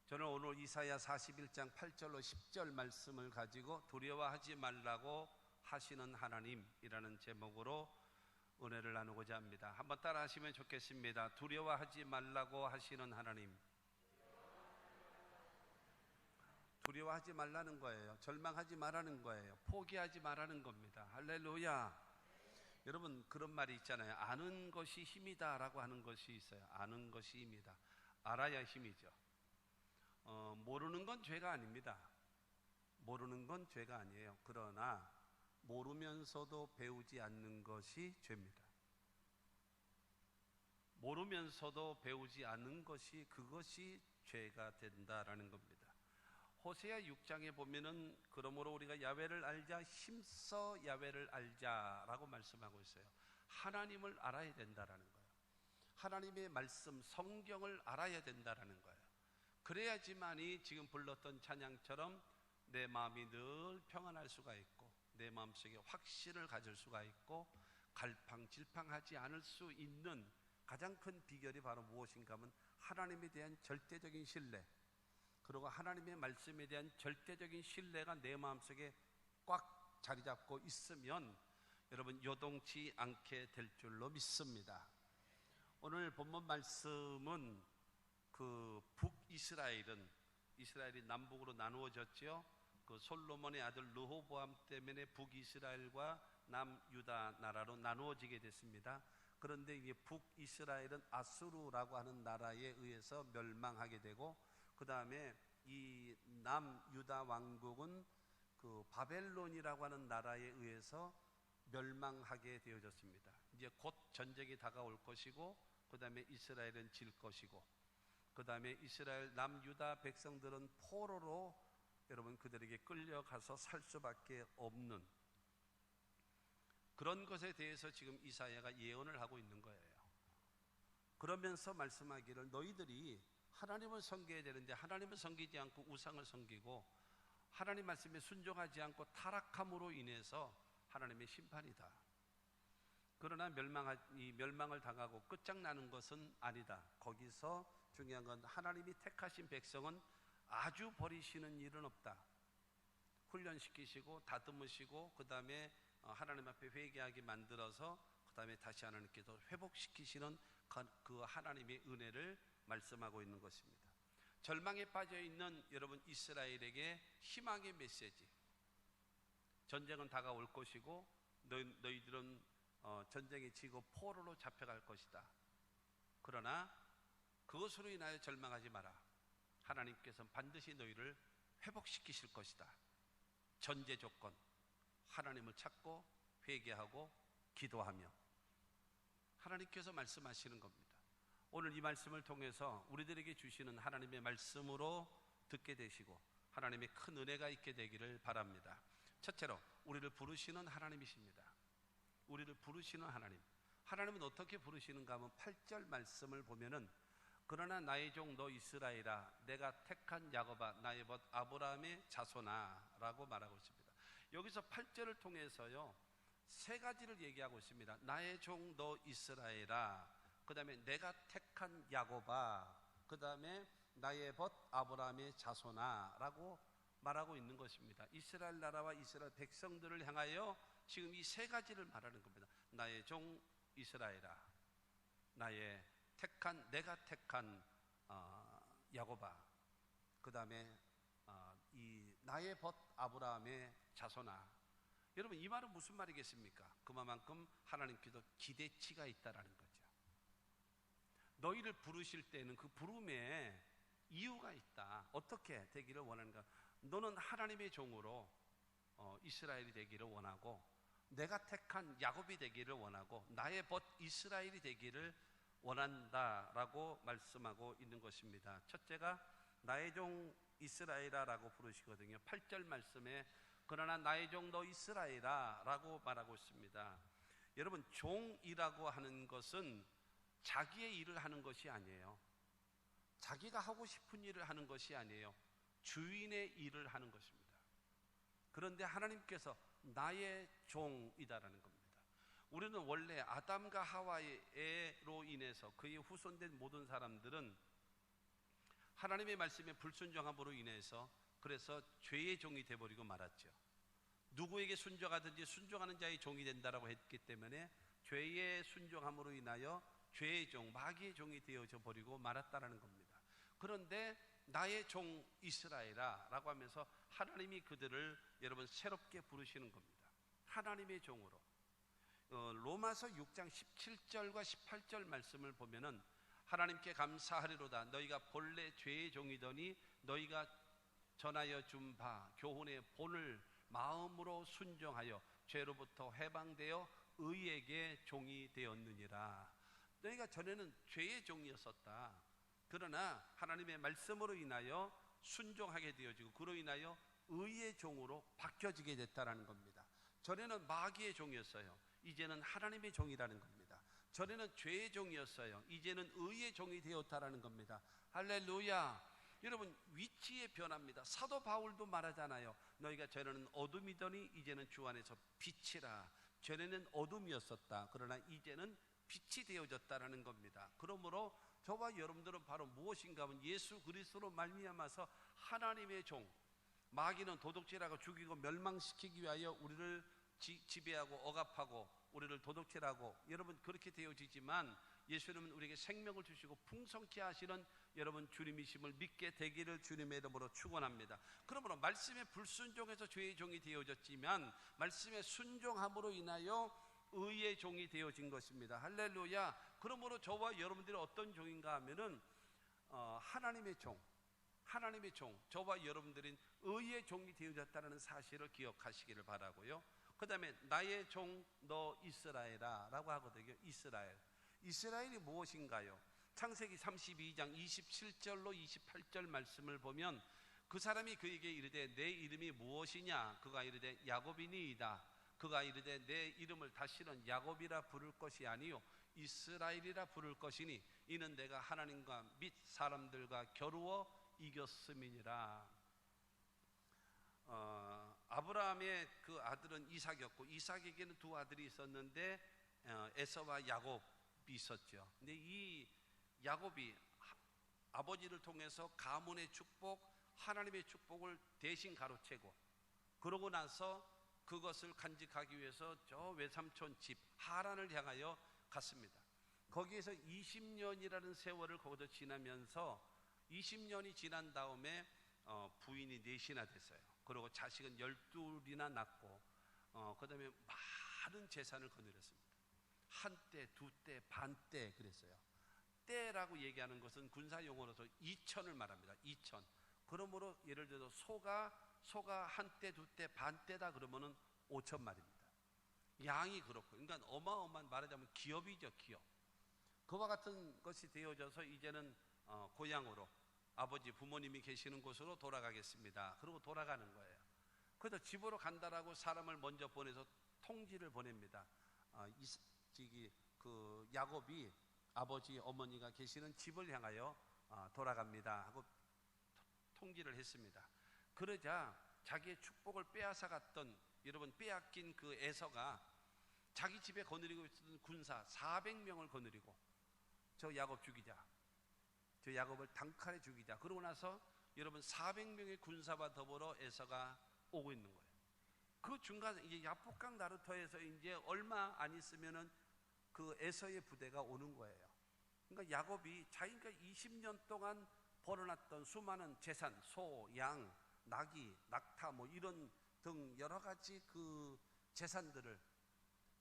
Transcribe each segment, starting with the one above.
저는 오늘 이사야 41장 8절로 10절 말씀을 가지고 두려워하지 말라고 하시는 하나님이라는 제목으로 은혜를 나누고자 합니다. 한번 따라 하시면 좋겠습니다. 두려워하지 말라고 하시는 하나님. 두려워하지 말라는 거예요. 절망하지 말라는 거예요. 포기하지 말라는 겁니다. 할렐루야. 여러분, 그런 말이 있잖아요. 아는 것이 힘이다 라고 하는 것이 있어요. 아는 것이 힘이다. 알아야 힘이죠. 모르는 건 죄가 아닙니다. 모르는 건 죄가 아니에요. 그러나 모르면서도 배우지 않는 것이 죄입니다. 모르면서도 배우지 않는 것이, 그것이 죄가 된다라는 겁니다. 호세아 6장에 보면은 그러므로 우리가 야훼를 알자, 힘써 야훼를 알자라고 말씀하고 있어요. 하나님을 알아야 된다라는 거예요. 하나님의 말씀, 성경을 알아야 된다라는 거예요. 그래야지만이 지금 불렀던 찬양처럼 내 마음이 늘 평안할 수가 있고, 내 마음속에 확신을 가질 수가 있고, 갈팡질팡하지 않을 수 있는 가장 큰 비결이 바로 무엇인가 하면 하나님에 대한 절대적인 신뢰, 그리고 하나님의 말씀에 대한 절대적인 신뢰가 내 마음속에 꽉 자리 잡고 있으면 여러분 요동치 않게 될 줄로 믿습니다. 오늘 본문 말씀은 북이스라엘은, 이스라엘이 남북으로 나누어졌죠. 그 솔로몬의 아들 르호보암 때문에 북이스라엘과 남유다 나라로 나누어지게 됐습니다. 그런데 이게 북이스라엘은 아수르라고 하는 나라에 의해서 멸망하게 되고, 그 다음에 이 남유다 왕국은 그 바벨론이라고 하는 나라에 의해서 멸망하게 되어졌습니다. 이제 곧 전쟁이 다가올 것이고, 그 다음에 이스라엘은 질 것이고, 그 다음에 이스라엘 남유다 백성들은 포로로 여러분 그들에게 끌려가서 살 수밖에 없는 그런 것에 대해서 지금 이사야가 예언을 하고 있는 거예요. 그러면서 말씀하기를 너희들이 하나님을 섬겨야 되는데 하나님을 섬기지 않고 우상을 섬기고 하나님 말씀에 순종하지 않고 타락함으로 인해서 하나님의 심판이다. 그러나 멸망을 당하고 끝장나는 것은 아니다. 거기서 중요한 건 하나님이 택하신 백성은 아주 버리시는 일은 없다. 훈련시키시고 다듬으시고 그 다음에 하나님 앞에 회개하게 만들어서 그 다음에 다시 하나님께서 회복시키시는 그 하나님의 은혜를 말씀하고 있는 것입니다. 절망에 빠져있는 여러분 이스라엘에게 희망의 메시지. 전쟁은 다가올 것이고 너희들은 전쟁에 지고 포로로 잡혀갈 것이다. 그러나 그것으로 인하여 절망하지 마라. 하나님께서는 반드시 너희를 회복시키실 것이다. 전제 조건, 하나님을 찾고 회개하고 기도하며 하나님께서 말씀하시는 겁니다. 오늘 이 말씀을 통해서 우리들에게 주시는 하나님의 말씀으로 듣게 되시고 하나님의 큰 은혜가 있게 되기를 바랍니다. 첫째로 우리를 부르시는 하나님이십니다. 우리를 부르시는 하나님. 하나님은 어떻게 부르시는가 하면 8절 말씀을 보면은 그러나 나의 종 너 이스라엘아, 내가 택한 야곱아, 나의 벗 아브라함의 자손아 라고 말하고 있습니다. 여기서 8절을 통해서요 세 가지를 얘기하고 있습니다. 나의 종 너 이스라엘아, 그 다음에 내가 택한 야곱아, 그 다음에 나의 벗 아브라함의 자손아 라고 말하고 있는 것입니다. 이스라엘 나라와 이스라엘 백성들을 향하여 지금 이 세 가지를 말하는 겁니다. 나의 종 이스라엘아, 내가 택한 야곱아, 그 다음에 이 나의 벗 아브라함의 자손아. 여러분 이 말은 무슨 말이겠습니까? 그만큼 하나님께도 기대치가 있다라는 거죠. 너희를 부르실 때는 그 부름에 이유가 있다. 어떻게 되기를 원하는가? 너는 하나님의 종으로 이스라엘이 되기를 원하고, 내가 택한 야곱이 되기를 원하고, 나의 벗 이스라엘이 되기를 원한다라고 말씀하고 있는 것입니다. 첫째가 나의 종 이스라엘아 라고 부르시거든요. 8절 말씀에 그러나 나의 종 너 이스라엘아 라고 말하고 있습니다. 여러분 종이라고 하는 것은 자기의 일을 하는 것이 아니에요. 자기가 하고 싶은 일을 하는 것이 아니에요. 주인의 일을 하는 것입니다. 그런데 하나님께서 나의 종이다라는 겁니다. 우리는 원래 아담과 하와로 인해서 그의 후손된 모든 사람들은 하나님의 말씀에 불순종함으로 인해서 그래서 죄의 종이 되어버리고 말았죠. 누구에게 순종하든지 순종하는 자의 종이 된다라고 했기 때문에 죄의 순종함으로 인하여 죄의 종, 마귀의 종이 되어져 버리고 말았다라는 겁니다. 그런데 나의 종 이스라엘아 라고 하면서 하나님이 그들을 여러분 새롭게 부르시는 겁니다. 하나님의 종으로. 로마서 6장 17절과 18절 말씀을 보면은 하나님께 감사하리로다. 너희가 본래 죄의 종이더니 너희가 전하여 준 바 교훈의 본을 마음으로 순종하여 죄로부터 해방되어 의에게 종이 되었느니라. 너희가 전에는 죄의 종이었었다. 그러나 하나님의 말씀으로 인하여 순종하게 되어지고 그로 인하여 의의 종으로 바뀌어지게 됐다라는 겁니다. 전에는 마귀의 종이었어요. 이제는 하나님의 종이라는 겁니다. 전에는 죄의 종이었어요. 이제는 의의 종이 되었다라는 겁니다. 할렐루야. 여러분 위치의 변화입니다. 사도 바울도 말하잖아요. 너희가 전에는 어둠이더니 이제는 주 안에서 빛이라. 전에는 어둠이었었다. 그러나 이제는 빛이 되어졌다라는 겁니다. 그러므로 저와 여러분들은 바로 무엇인가 하면 예수 그리스도로 말미암아서 하나님의 종, 마귀는 도둑질하고 죽이고 멸망시키기 위하여 우리를 지배하고 억압하고 우리를 도둑질하고 여러분 그렇게 되어지지만 예수님은 우리에게 생명을 주시고 풍성케 하시는 여러분 주님이심을 믿게 되기를 주님의 이름으로 축원합니다. 그러므로 말씀에 불순종해서 죄의 종이 되어졌지만 말씀에 순종함으로 인하여 의의 종이 되어진 것입니다. 할렐루야. 그러므로 저와 여러분들이 어떤 종인가 하면은 하나님의 종, 하나님의 종, 저와 여러분들은 의의 종이 되어졌다는 사실을 기억하시기를 바라고요. 그 다음에 나의 종 너 이스라엘아 라고 하거든요. 이스라엘이 무엇인가요? 창세기 32장 27절로 28절 말씀을 보면 그 사람이 그에게 이르되 내 이름이 무엇이냐? 그가 이르되 야곱이니이다. 그가 이르되 내 이름을 다시는 야곱이라 부를 것이 아니요 이스라엘이라 부를 것이니 이는 내가 하나님과 및 사람들과 겨루어 이겼음이니라. 아브라함의 그 아들은 이삭이었고 이삭에게는 두 아들이 있었는데 에서와 야곱이 있었죠. 근데 이 야곱이 아버지를 통해서 가문의 축복, 하나님의 축복을 대신 가로채고 그러고 나서 그것을 간직하기 위해서 저 외삼촌 집 하란을 향하여 갔습니다. 거기에서 20년이라는 세월을 거기서 지나면서 20년이 지난 다음에 부인이 넷이나 됐어요. 그리고 자식은 12이나 낳고 그 다음에 많은 재산을 거느렸습니다. 한때, 두때, 반때 그랬어요. 때라고 얘기하는 것은 군사용어로서 2천을 말합니다. 2천. 그러므로 예를 들어서 소가 한때, 두때, 반때다 그러면은 5천 마리입니다. 양이 그렇고, 그러니까 어마어마한 말하자면 기업이죠, 기업. 그와 같은 것이 되어져서 이제는 고향으로 아버지 부모님이 계시는 곳으로 돌아가겠습니다. 그러고 돌아가는 거예요. 그래서 집으로 간다라고 사람을 먼저 보내서 통지를 보냅니다. 그 야곱이 아버지 어머니가 계시는 집을 향하여 돌아갑니다 하고 통지를 했습니다. 그러자 자기의 축복을 빼앗아 갔던 여러분 빼앗긴 그 에서가 자기 집에 거느리고 있었던 군사 400명을 거느리고 저 야곱 죽이자, 저 야곱을 단칼에 죽이자. 그러고 나서 여러분 400명의 군사와 더불어 에서가 오고 있는 거예요. 그 중간에 이제 야복강 나루터에서 이제 얼마 안 있으면은 그 에서의 부대가 오는 거예요. 그러니까 야곱이 자기가 20년 동안 벌어놨던 수많은 재산, 소, 양, 나귀, 낙타 뭐 이런 등 여러 가지 그 재산들을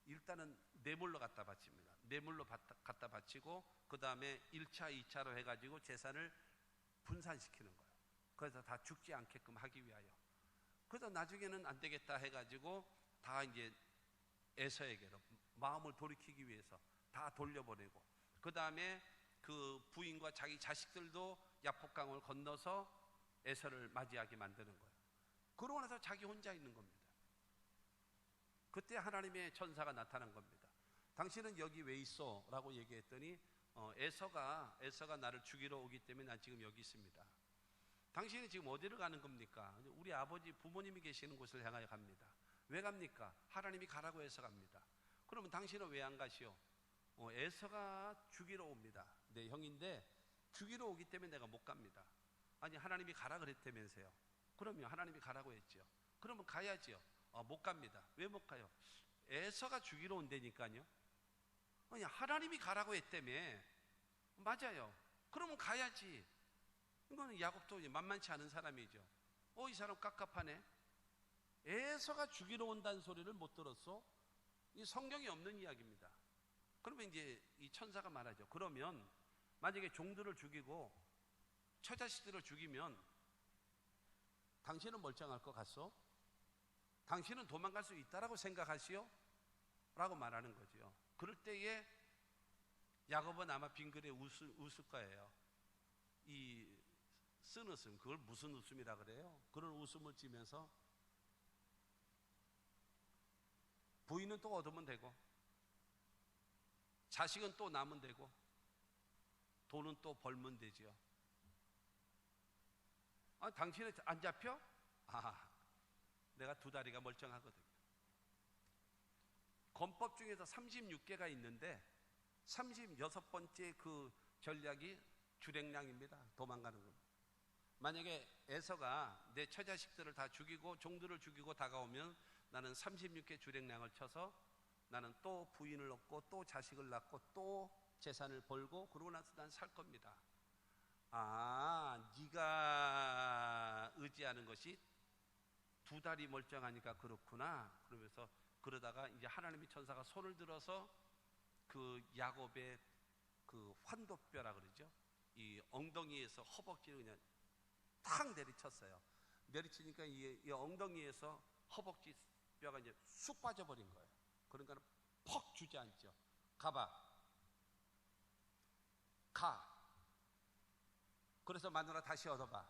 일단은 뇌물로 갖다 바칩니다. 뇌물로 갖다 바치고 그 다음에 1차, 2차로 해가지고 재산을 분산시키는 거예요. 그래서 다 죽지 않게끔 하기 위하여. 그래서 나중에는 안 되겠다 해가지고 다 이제 에서에게로 마음을 돌이키기 위해서 다 돌려보내고 그 다음에 그 부인과 자기 자식들도 야복강을 건너서 에서를 맞이하게 만드는 거예요. 그러고 나서 자기 혼자 있는 겁니다. 그때 하나님의 천사가 나타난 겁니다. 당신은 여기 왜 있어? 라고 얘기했더니 에서가 나를 죽이러 오기 때문에 난 지금 여기 있습니다. 당신이 지금 어디를 가는 겁니까? 우리 아버지 부모님이 계시는 곳을 향하여 갑니다. 왜 갑니까? 하나님이 가라고 해서 갑니다. 그러면 당신은 왜 안 가시오? 에서가 죽이러 옵니다. 내 형인데 죽이러 오기 때문에 내가 못 갑니다. 아니 하나님이 가라 그랬다면서요. 그럼요, 하나님이 가라고 했죠. 그러면 가야지요. 못 갑니다. 왜 못 가요? 에서가 죽이러 온다니까요. 아니 하나님이 가라고 했다며. 맞아요. 그러면 가야지. 이거는 야곱도 만만치 않은 사람이죠. 이 사람 깝깝하네. 에서가 죽이러 온다는 소리를 못 들었어? 이 성경이 없는 이야기입니다. 그러면 이제 이 천사가 말하죠. 그러면 만약에 종들을 죽이고 처자식들을 죽이면 당신은 멀쩡할 것 같소? 당신은 도망갈 수 있다라고 생각하시오? 라고 말하는 거죠. 그럴 때에 야곱은 아마 빙그레 웃을 거예요. 이 쓴 웃음, 그걸 무슨 웃음이라 그래요? 그런 웃음을 지면서 부인은 또 얻으면 되고 자식은 또 낳으면 되고 돈은 또 벌면 되죠. 당신은 안 잡혀? 내가 두 다리가 멀쩡하거든요. 권법 중에서 36개가 있는데 36번째 그 전략이 주랭량입니다. 도망가는 겁니다. 만약에 에서가 내 처자식들을 다 죽이고 종들을 죽이고 다가오면 나는 36개 주랭량을 쳐서 나는 또 부인을 얻고 또 자식을 낳고 또 재산을 벌고 그러고 나서 난 살 겁니다. 네가 의지하는 것이 두 다리 멀쩡하니까 그렇구나. 그러면서 그러다가 이제 하나님의 천사가 손을 들어서 그 야곱의 그 환도뼈라 그러죠. 이 엉덩이에서 허벅지를 그냥 탁 내리쳤어요. 내리치니까 이 엉덩이에서 허벅지 뼈가 이제 쑥 빠져버린 거예요. 그러니까 퍽 주저앉죠. 가봐. 가. 그래서 마누라 다시 얻어봐.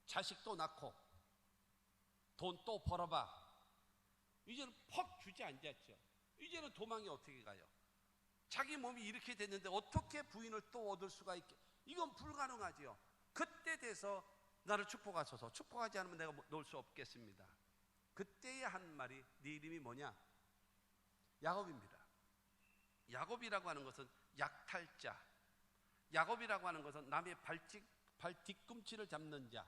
자식 또 낳고 돈 또 벌어봐. 이제는 퍽 주저앉았죠. 이제는 도망이 어떻게 가요? 자기 몸이 이렇게 됐는데 어떻게 부인을 또 얻을 수가 있게? 이건 불가능하지요. 그때 돼서 나를 축복하소서. 축복하지 않으면 내가 놓을 수 없겠습니다. 그때의 한 말이 네 이름이 뭐냐? 야곱입니다. 야곱이라고 하는 것은 약탈자, 야곱이라고 하는 것은 남의 발 뒤꿈치를 잡는 자,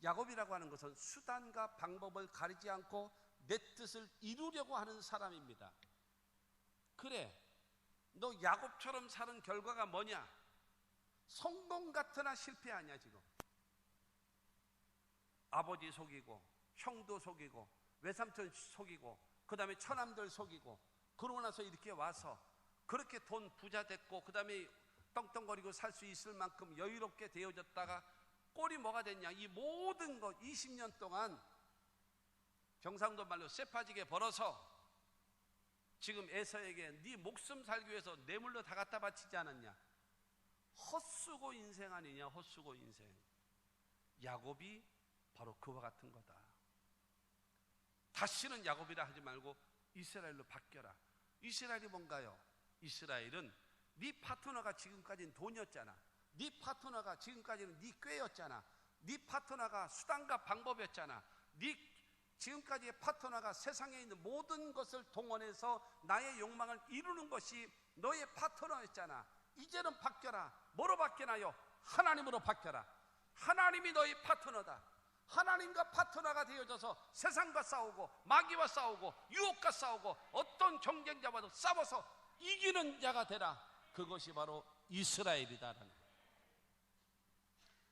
야곱이라고 하는 것은 수단과 방법을 가리지 않고 내 뜻을 이루려고 하는 사람입니다. 그래, 너 야곱처럼 사는 결과가 뭐냐? 성공 같으나 실패하냐 지금? 아버지 속이고 형도 속이고 외삼촌 속이고 그 다음에 처남들 속이고 그러고 나서 이렇게 와서 그렇게 돈 부자 됐고 그 다음에 떵떵거리고 살 수 있을 만큼 여유롭게 되어졌다가 꼴이 뭐가 됐냐? 이 모든 것 20년 동안 경상도 말로 쇠파지게 벌어서 지금 에서에게 네 목숨 살기 위해서 뇌물로 다 갖다 바치지 않았냐? 헛수고 인생 아니냐? 헛수고 인생. 야곱이 바로 그와 같은 거다. 다시는 야곱이라 하지 말고 이스라엘로 바뀌어라. 이스라엘이 뭔가요? 이스라엘은 네 파트너가 지금까지는 돈이었잖아. 네 파트너가 지금까지는 네 꾀였잖아. 네 파트너가 수단과 방법이었잖아. 네 지금까지의 파트너가 세상에 있는 모든 것을 동원해서 나의 욕망을 이루는 것이 너의 파트너였잖아. 이제는 바뀌어라. 뭐로 바뀌나요? 하나님으로 바뀌어라. 하나님이 너의 파트너다. 하나님과 파트너가 되어져서 세상과 싸우고 마귀와 싸우고 유혹과 싸우고 어떤 경쟁자와도 싸워서 이기는 자가 되라. 그것이 바로 이스라엘이다라는 거예요.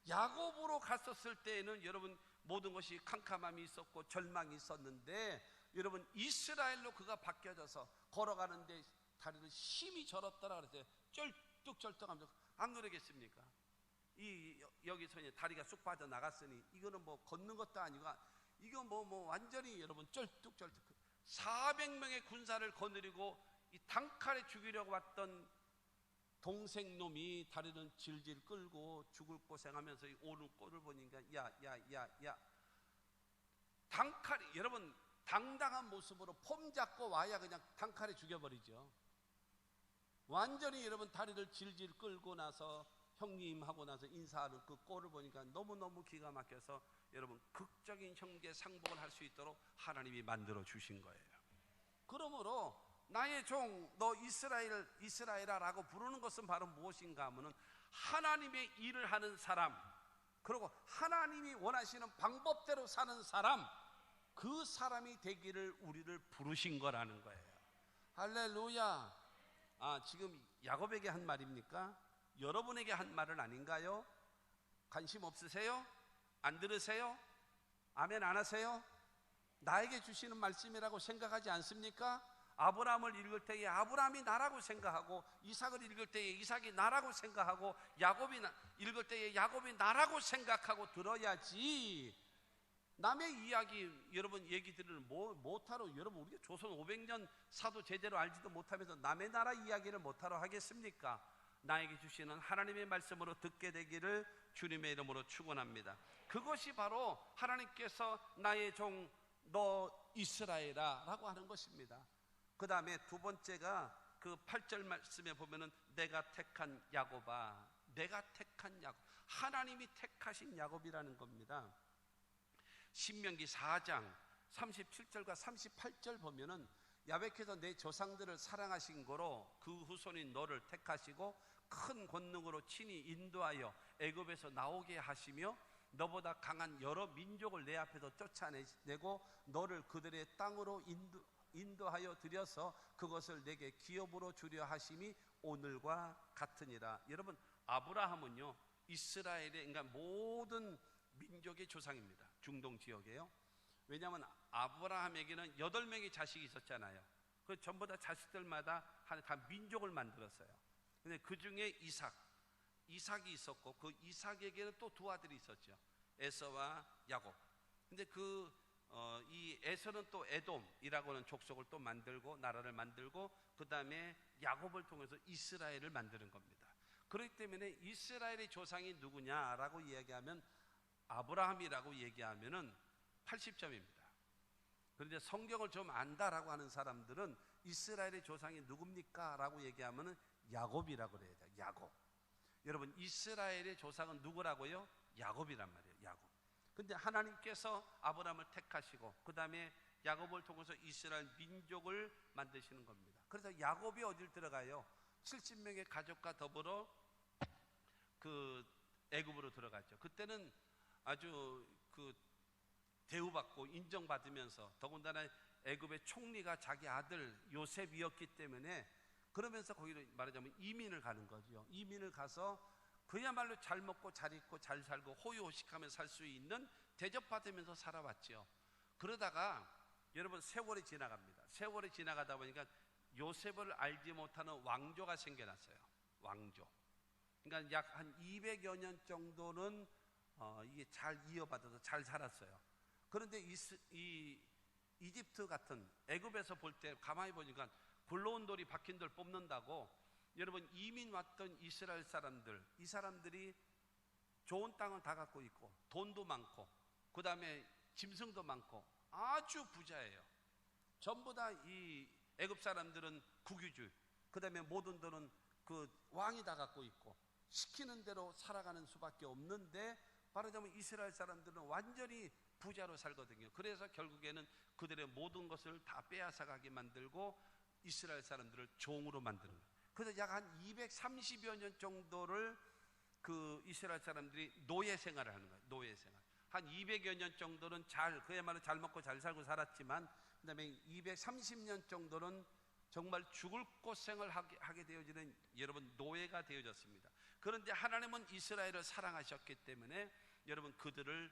야곱으로 갔었을 때에는 여러분 모든 것이 캄캄함이 있었고 절망이 있었는데 여러분 이스라엘로 그가 바뀌어져서 걸어가는데 다리를 힘이 절었더라 그랬어요. 쩔뚝쩔뚝하면서 안 그러겠습니까? 여기서 이제 다리가 쑥 빠져 나갔으니 이거는 뭐 걷는 것도 아니고 이거 뭐 완전히 여러분 쩔뚝쩔뚝 400명의 군사를 거느리고 이 단칼에 죽이려고 왔던 동생 놈이 다리는 질질 끌고 죽을 고생하면서 오는 꼴을 보니까 야 단칼에 여러분 당당한 모습으로 폼 잡고 와야 그냥 단칼에 죽여버리죠. 완전히 여러분 다리를 질질 끌고 나서 형님 하고 나서 인사하는 그 꼴을 보니까 너무너무 기가 막혀서 여러분 극적인 형제 상봉을 할 수 있도록 하나님이 만들어 주신 거예요. 그러므로 나의 종 너 이스라엘아라고 부르는 것은 바로 무엇인가 하면은 하나님의 일을 하는 사람, 그리고 하나님이 원하시는 방법대로 사는 사람, 그 사람이 되기를 우리를 부르신 거라는 거예요. 할렐루야. 지금 야곱에게 한 말입니까? 여러분에게 한 말은 아닌가요? 관심 없으세요? 안 들으세요? 아멘 안 하세요? 나에게 주시는 말씀이라고 생각하지 않습니까? 아브라함을 읽을 때에 아브라함이 나라고 생각하고, 이삭을 읽을 때에 이삭이 나라고 생각하고, 야곱이 읽을 때에 야곱이 나라고 생각하고 들어야지. 남의 이야기 여러분 얘기 들을 못하러, 여러분 우리가 조선 500년 사도 제대로 알지도 못하면서 남의 나라 이야기를 못하러 하겠습니까? 나에게 주시는 하나님의 말씀으로 듣게 되기를 주님의 이름으로 축원합니다. 그것이 바로 하나님께서 나의 종 너 이스라엘아 라고 하는 것입니다. 그 다음에 두 번째가 그 8절 말씀에 보면은 내가 택한 야곱아, 내가 택한 야곱, 하나님이 택하신 야곱이라는 겁니다. 신명기 4장 37절과 38절 보면은 야훼께서 내 조상들을 사랑하신 거로 그 후손인 너를 택하시고 큰 권능으로 친히 인도하여 애굽에서 나오게 하시며 너보다 강한 여러 민족을 내 앞에서 쫓아내고 너를 그들의 땅으로 인도하여 들여서 그것을 내게 기업으로 주려 하심이 오늘과 같으니라. 여러분, 아브라함은요 이스라엘의, 그러니까 모든 민족의 조상입니다. 중동 지역에요. 왜냐하면 아브라함에게는 8명의 자식이 있었잖아요. 그 전부 다 자식들마다 다 민족을 만들었어요. 근데 그 중에 이삭이 있었고, 그 이삭에게는 또 두 아들이 있었죠. 에서와 야곱. 근데 이 에서는 또 에돔이라고 하는 족속을 또 만들고 나라를 만들고, 그 다음에 야곱을 통해서 이스라엘을 만드는 겁니다. 그렇기 때문에 이스라엘의 조상이 누구냐라고 이야기하면 아브라함이라고 얘기하면은 80점입니다. 그런데 성경을 좀 안다라고 하는 사람들은 이스라엘의 조상이 누굽니까? 라고 얘기하면은 야곱이라고 그래야 돼요. 야곱. 여러분, 이스라엘의 조상은 누구라고요? 야곱이란 말이에요. 야곱. 근데 하나님께서 아브라함을 택하시고 그 다음에 야곱을 통해서 이스라엘 민족을 만드시는 겁니다. 그래서 야곱이 어딜 들어가요? 70명의 가족과 더불어 그 애굽으로 들어갔죠. 그때는 아주 대우받고 인정받으면서, 더군다나 애굽의 총리가 자기 아들 요셉이었기 때문에, 그러면서 거기를 말하자면 이민을 가는 거죠. 이민을 가서 그야말로 잘 먹고 잘 입고 잘 살고 호유호식하며 살 수 있는, 대접받으면서 살아왔죠. 그러다가 여러분 세월이 지나갑니다. 세월이 지나가다 보니까 요셉을 알지 못하는 왕조가 생겨났어요. 왕조. 그러니까 약 한 200여 년 정도는 이게 잘 이어받아서 잘 살았어요. 그런데 이 이집트 같은, 애굽에서 볼 때 가만히 보니까 굴러온 돌이 박힌 돌 뽑는다고, 여러분 이민 왔던 이스라엘 사람들, 이 사람들이 좋은 땅을 다 갖고 있고 돈도 많고 그 다음에 짐승도 많고 아주 부자예요. 전부 다 이 애굽 사람들은 국유주의, 그 다음에 모든 돈은 그 왕이 다 갖고 있고 시키는 대로 살아가는 수밖에 없는데, 말하자면 이스라엘 사람들은 완전히 부자로 살거든요. 그래서 결국에는 그들의 모든 것을 다 빼앗아가게 만들고 이스라엘 사람들을 종으로 만드는 거예요. 그래서 약 한 230여 년 정도를 그 이스라엘 사람들이 노예 생활을 하는 거예요. 노예 생활. 한 200여 년 정도는 그야말로 잘 먹고 잘 살고 살았지만, 그 다음에 230년 정도는 정말 죽을 고생을 하게 되어지는, 여러분, 노예가 되어졌습니다. 그런데 하나님은 이스라엘을 사랑하셨기 때문에 여러분 그들을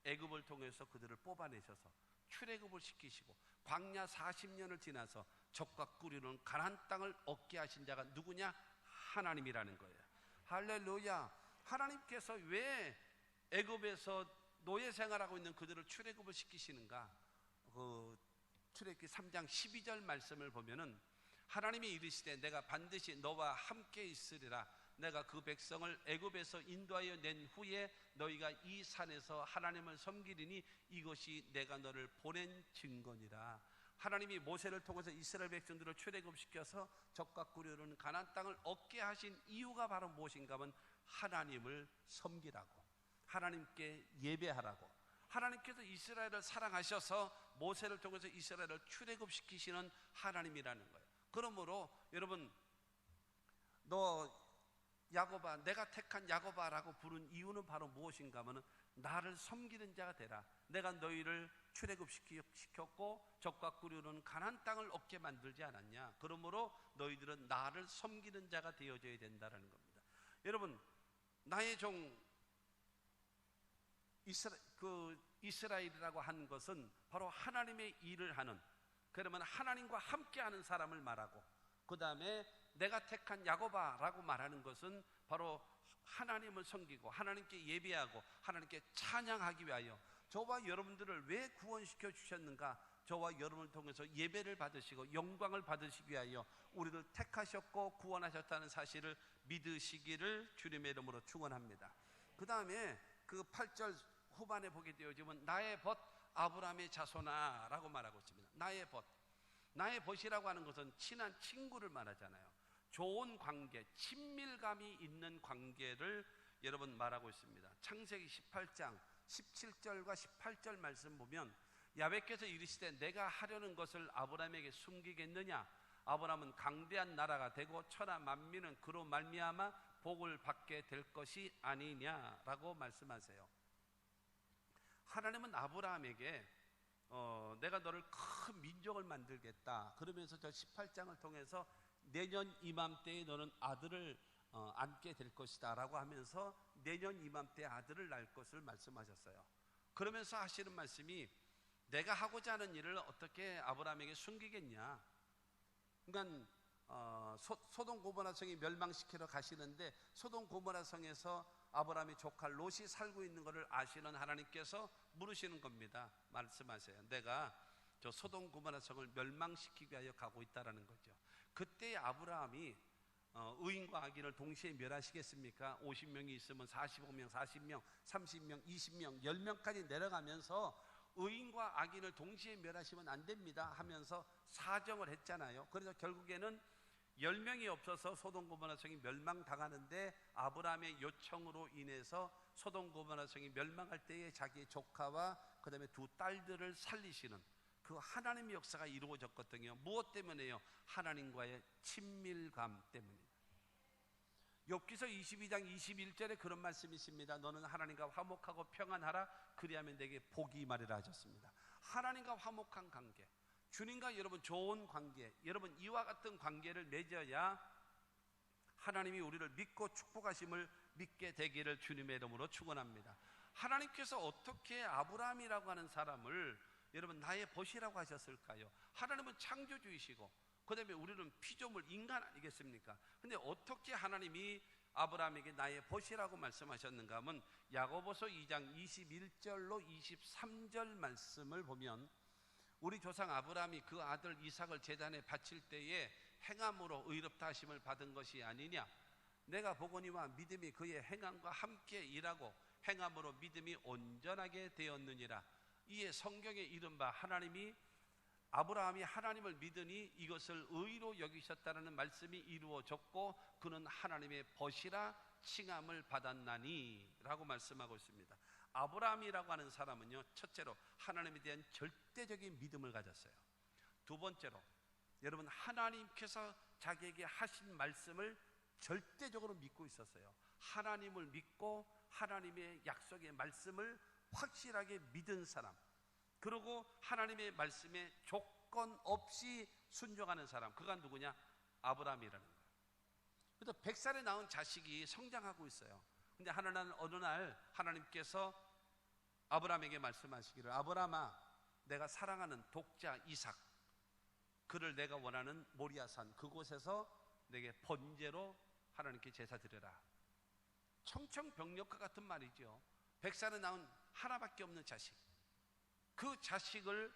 애굽을 통해서 그들을 뽑아내셔서 출애굽을 시키시고 광야 40년을 지나서 적과 꿀이는 가나안 땅을 얻게 하신 자가 누구냐? 하나님이라는 거예요. 할렐루야. 하나님께서 왜 애굽에서 노예 생활하고 있는 그들을 출애굽을 시키시는가? 그 출애굽기 3장 12절 말씀을 보면은 하나님이 이르시되 내가 반드시 너와 함께 있으리라. 내가 그 백성을 애굽에서 인도하여 낸 후에 너희가 이 산에서 하나님을 섬기리니 이것이 내가 너를 보낸 증거니라. 하나님이 모세를 통해서 이스라엘 백성들을 출애굽시켜서 적과 꿀이는 가나안 땅을 얻게 하신 이유가 바로 무엇인가 하면 하나님을 섬기라고, 하나님께 예배하라고. 하나님께서 이스라엘을 사랑하셔서 모세를 통해서 이스라엘을 출애굽시키시는 하나님이라는 거예요. 그러므로 여러분, 너 야곱아, 내가 택한 야곱아라고 부른 이유는 바로 무엇인가 하면 나를 섬기는 자가 되라. 내가 너희를 출애굽시켰고 적과 꿀이오르는 가나안 땅을 얻게 만들지 않았냐. 그러므로 너희들은 나를 섬기는 자가 되어져야 된다라는 겁니다. 여러분, 나의 종 이스라엘이라고 하는 것은 바로 하나님의 일을 하는, 그러면 하나님과 함께하는 사람을 말하고, 그 다음에 내가 택한 야곱아라고 말하는 것은 바로 하나님을 섬기고 하나님께 예배하고 하나님께 찬양하기 위하여 저와 여러분들을 왜 구원시켜 주셨는가, 저와 여러분을 통해서 예배를 받으시고 영광을 받으시기 위하여 우리를 택하셨고 구원하셨다는 사실을 믿으시기를 주님의 이름으로 축원합니다. 그 다음에 그 8절 후반에 보게 되어지면 나의 벗 아브라함의 자손아 라고 말하고 있습니다. 나의 벗, 나의 벗이라고 하는 것은 친한 친구를 말하잖아요. 좋은 관계, 친밀감이 있는 관계를 여러분 말하고 있습니다. 창세기 18장 17절과 18절 말씀 보면 야훼께서 이르시되 내가 하려는 것을 아브라함에게 숨기겠느냐. 아브라함은 강대한 나라가 되고 천하 만민은 그로 말미암아 복을 받게 될 것이 아니냐라고 말씀하세요. 하나님은 아브라함에게 내가 너를 큰 민족을 만들겠다 그러면서 저 18장을 통해서 내년 이맘때에 너는 아들을 안게 될 것이다 라고 하면서 내년 이맘때에 아들을 낳을 것을 말씀하셨어요. 그러면서 하시는 말씀이 내가 하고자 하는 일을 어떻게 아브라함에게 숨기겠냐. 그러니까 소돔 고모라 성이 멸망시키러 가시는데 소돔 고모라 성에서 아브라함의 조카 롯이 살고 있는 것을 아시는 하나님께서 물으시는 겁니다. 말씀하세요. 내가 저 소돔 고모라 성을 멸망시키기 위하여 가고 있다라는 거죠. 그때 아브라함이 의인과 악인을 동시에 멸하시겠습니까? 50명이 있으면 45명, 40명, 30명, 20명, 10명까지 내려가면서 의인과 악인을 동시에 멸하시면 안 됩니다 하면서 사정을 했잖아요. 그래서 결국에는 10명이 없어서 소돔 고모라 성이 멸망당하는데 아브라함의 요청으로 인해서 소돔 고모라 성이 멸망할 때에 자기의 조카와 그 다음에 두 딸들을 살리시는 그 하나님의 역사가 이루어졌거든요. 무엇 때문에요? 하나님과의 친밀감 때문입니다. 욥기서 22장 21절에 그런 말씀이 있습니다. 너는 하나님과 화목하고 평안하라 그리하면 내게 복이 임하리라 하셨습니다. 하나님과 화목한 관계, 주님과 여러분 좋은 관계, 여러분 이와 같은 관계를 맺어야 하나님이 우리를 믿고 축복하심을 믿게 되기를 주님의 이름으로 축원합니다. 하나님께서 어떻게 아브라함이라고 하는 사람을 여러분 나의 벗이라고 하셨을까요? 하나님은 창조주이시고 그 다음에 우리는 피조물 인간 아니겠습니까? 근데 어떻게 하나님이 아브라함에게 나의 벗이라고 말씀하셨는가 하면 야고보서 2장 21절로 23절 말씀을 보면 우리 조상 아브라함이 그 아들 이삭을 제단에 바칠 때에 행함으로 의롭다 하심을 받은 것이 아니냐. 내가 보거니와 믿음이 그의 행함과 함께 일하고 행함으로 믿음이 온전하게 되었느니라. 이에 성경에 이른바 하나님이 아브라함이 하나님을 믿으니 이것을 의로 여기셨다는 말씀이 이루어졌고 그는 하나님의 벗이라 칭함을 받았나니 라고 말씀하고 있습니다. 아브라함이라고 하는 사람은요, 첫째로 하나님에 대한 절대적인 믿음을 가졌어요. 두 번째로 여러분 하나님께서 자기에게 하신 말씀을 절대적으로 믿고 있었어요. 하나님을 믿고 하나님의 약속의 말씀을 확실하게 믿은 사람, 그리고 하나님의 말씀에 조건 없이 순종하는 사람, 그가 누구냐? 아브라함이라는 거예요. 그래서 100살에 낳은 자식이 성장하고 있어요. 근데 어느 날 하나님께서 아브라함에게 말씀하시기를 아브라함아 내가 사랑하는 독자 이삭 그를 내가 원하는 모리아산 그곳에서 내게 번제로 하나님께 제사 드려라. 청청병력과 같은 말이죠. 100살에 낳은 하나밖에 없는 자식, 그 자식을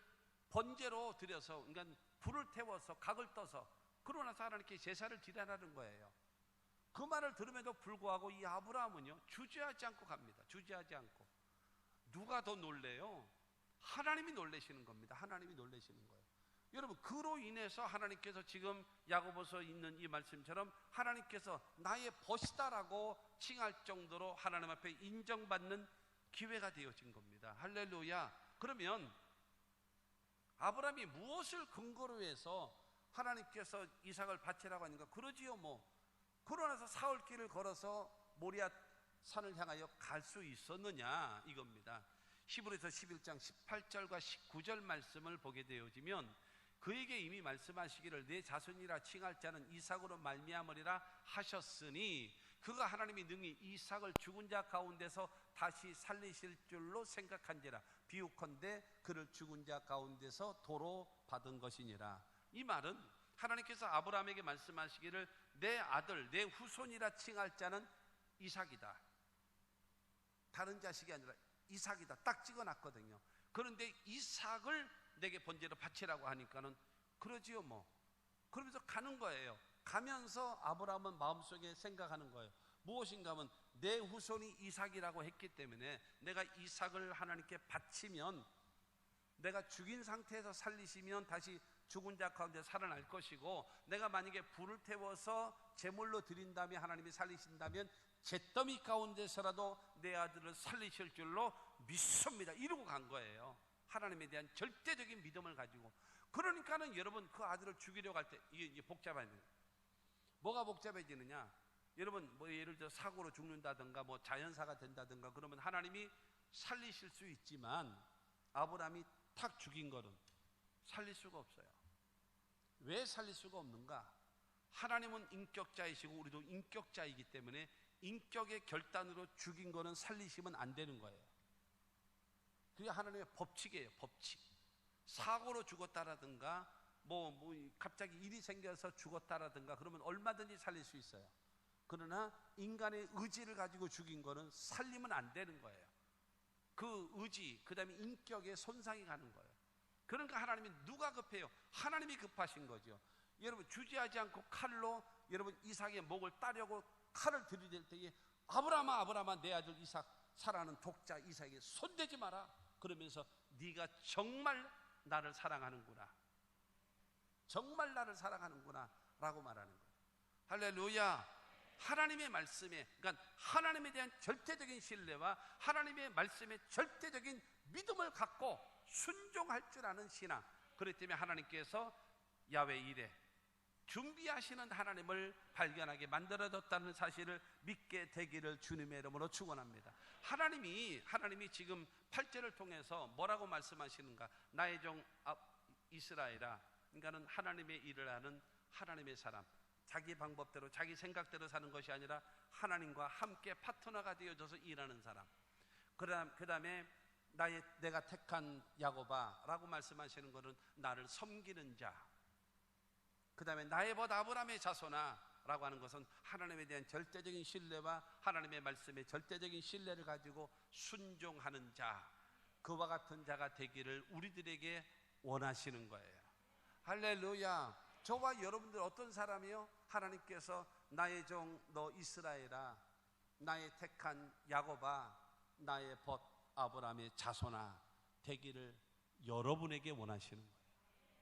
번제로 드려서 그러니까 불을 태워서 각을 떠서 그러고 나서 하나님께 제사를 드리라는 거예요. 그 말을 들음에도 불구하고 이 아브라함은요 주저하지 않고 갑니다. 주저하지 않고. 누가 더 놀래요? 하나님이 놀라시는 겁니다. 하나님이 놀라시는 거예요. 여러분 그로 인해서 하나님께서 지금 야고보서 있는 이 말씀처럼 하나님께서 나의 벗이다라고 칭할 정도로 하나님 앞에 인정받는 기회가 되어진 겁니다. 할렐루야. 그러면 아브라함이 무엇을 근거로 해서 하나님께서 이삭을 바치라고 하는가? 그러지요. 그러고 나서 사흘길을 걸어서 모리아 산을 향하여 갈 수 있었느냐 이겁니다. 히브리서 11장 18절과 19절 말씀을 보게 되어지면 그에게 이미 말씀하시기를 내 자손이라 칭할 자는 이삭으로 말미암으리라 하셨으니 그가 하나님이 능히 이삭을 죽은 자 가운데서 다시 살리실 줄로 생각한지라 비유컨대 그를 죽은 자 가운데서 도로 받은 것이니라. 이 말은 하나님께서 아브라함에게 말씀하시기를 내 아들 내 후손이라 칭할 자는 이삭이다, 다른 자식이 아니라 이삭이다 딱 찍어놨거든요. 그런데 이삭을 내게 번제로 바치라고 하니까는 그러지요 뭐. 그러면서 가는 거예요. 가면서 아브라함은 마음속에 생각하는 거예요. 무엇인가 하면 내 후손이 이삭이라고 했기 때문에 내가 이삭을 하나님께 바치면 내가 죽인 상태에서 살리시면 다시 죽은 자 가운데 살아날 것이고, 내가 만약에 불을 태워서 제물로 드린 다음에 하나님이 살리신다면 잿더미 가운데서라도 내 아들을 살리실 줄로 믿습니다 이러고 간 거예요. 하나님에 대한 절대적인 믿음을 가지고. 그러니까는 여러분 그 아들을 죽이려고 할 때 이게 복잡해요. 뭐가 복잡해지느냐, 여러분 뭐 예를 들어 사고로 죽는다든가 뭐 자연사가 된다든가 그러면 하나님이 살리실 수 있지만 아브라함이 탁 죽인 거는 살릴 수가 없어요. 왜 살릴 수가 없는가? 하나님은 인격자이시고 우리도 인격자이기 때문에 인격의 결단으로 죽인 거는 살리시면 안 되는 거예요. 그게 하나님의 법칙이에요. 법칙. 사고로 죽었다라든가 뭐 갑자기 일이 생겨서 죽었다라든가 그러면 얼마든지 살릴 수 있어요. 그러나 인간의 의지를 가지고 죽인 거는 살리면 안 되는 거예요. 그 의지, 그 다음에 인격에 손상이 가는 거예요. 그러니까 하나님이 누가 급해요? 하나님이 급하신 거죠. 여러분 주저하지 않고 칼로 여러분 이삭의 목을 따려고 칼을 들이댈 때에 아브라함아 아브라함아 내 아들 이삭 사랑하는 독자 이삭에게 손대지 마라 그러면서 네가 정말 나를 사랑하는구나, 정말 나를 사랑하는구나 라고 말하는 거예요. 할렐루야. 하나님의 말씀에, 그러니까 하나님에 대한 절대적인 신뢰와 하나님의 말씀에 절대적인 믿음을 갖고 순종할 줄 아는 신앙. 그렇기 때문에 하나님께서 야훼 이레 준비하시는 하나님을 발견하게 만들어졌다는 사실을 믿게 되기를 주님의 이름으로 축원합니다. 하나님이 지금 8절을 통해서 뭐라고 말씀하시는가? 나의 종 이스라엘아, 그러니까는 하나님의 일을 하는 하나님의 사람, 자기 방법대로 자기 생각대로 사는 것이 아니라 하나님과 함께 파트너가 되어져서 일하는 사람. 그 다음에 내가 택한 야곱아 라고 말씀하시는 것은 나를 섬기는 자. 그 다음에 나의 벗 아브라함의 자손아 라고 하는 것은 하나님에 대한 절대적인 신뢰와 하나님의 말씀에 절대적인 신뢰를 가지고 순종하는 자, 그와 같은 자가 되기를 우리들에게 원하시는 거예요. 할렐루야. 저와 여러분들 어떤 사람이요? 하나님께서 나의 종 너 이스라엘아, 나의 택한 야곱아, 나의 벗 아브라함의 자손아 되기를 여러분에게 원하시는 거예요.